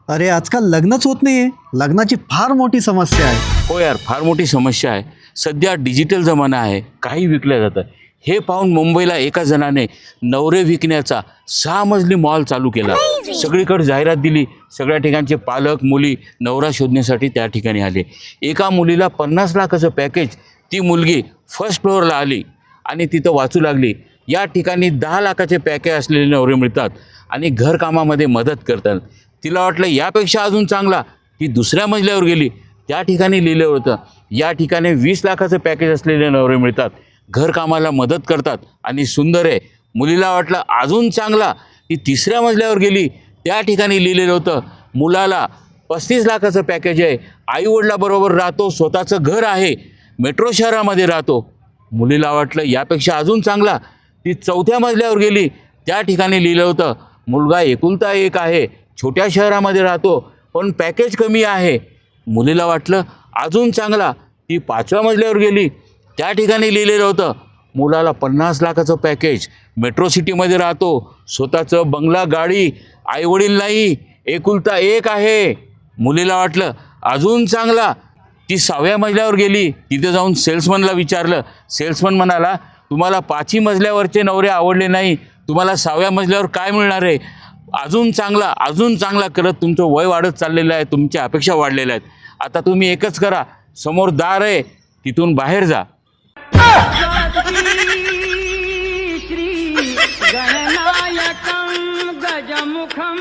अरे आजकाल लग्नच होत नाहीये. लग्नाची फार मोठी समस्या आहे. हो यार, फार मोठी समस्या आहे. सध्या डिजिटल जमाना आहे, काही विकलं जातं. हे पाहून मुंबईला एका जणाने नवरे विकण्याचा 6 मजली मॉल चालू केला. सगळीकडे जाहिरात दिली. सगळ्या ठिकाणचे पालक मुली नवरा शोधण्यासाठी त्या ठिकाणी आले. एका मुलीला 50 लाखाचं पॅकेज, ती मुलगी फर्स्ट फ्लोअरला आली आणि तिथं वाचू लागली. या ठिकाणी 10 लाखाचे पॅकेज असलेले नवरे मिळतात आणि घरकामामध्ये मदत करतात. तिला वाटलं यापेक्षा अजून चांगला. ती दुसऱ्या मजल्यावर गेली. त्या ठिकाणी लिहिलं होतं, या ठिकाणी 20 लाखाचं पॅकेज असलेले नवरे मिळतात, घरकामाला मदत करतात आणि सुंदर आहे. मुलीला वाटलं अजून चांगला. ती तिसऱ्या मजल्यावर गेली. त्या ठिकाणी लिहिलेलं होतं, मुलाला 35 लाखाचं पॅकेज आहे, आईवडिलाबरोबर राहतो, स्वतःचं घर आहे, मेट्रो शहरामध्ये राहतो. मुलीला वाटलं यापेक्षा अजून चांगला. ती चौथ्या मजल्यावर गेली. त्या ठिकाणी लिहिलं होतं, मुलगा एकुलता एक आहे, छोट्या शहरामध्ये राहतो, पण पॅकेज कमी आहे. मुलीला वाटलं अजून चांगला. ती 5व्या मजल्यावर गेली. त्या ठिकाणी लिहिलेलं होतं, मुलाला 50 लाखाचं पॅकेज, मेट्रो सिटीमध्ये राहतो, स्वतःचं बंगला, गाडी, आईवडील नाही, एकुलता एक आहे. मुलीला वाटलं अजून चांगला. ती 6व्या मजल्यावर गेली. तिथे जाऊन सेल्समनला विचारलं. सेल्समन म्हणाला, तुम्हाला 5ही मजल्यावरचे नवरे आवडले नाही, तुम्हाला 6व्या मजल्यावर काय मिळणार आहे? अजून चांगला, अजून चांगला करत तुमचं वय वाढत चाललेलं आहे, तुमच्या अपेक्षा वाढलेल्या आहेत. आता तुम्ही एकच करा, समोर दार आहे, तिथून बाहेर जा. श्री गणनायकं गजमुखं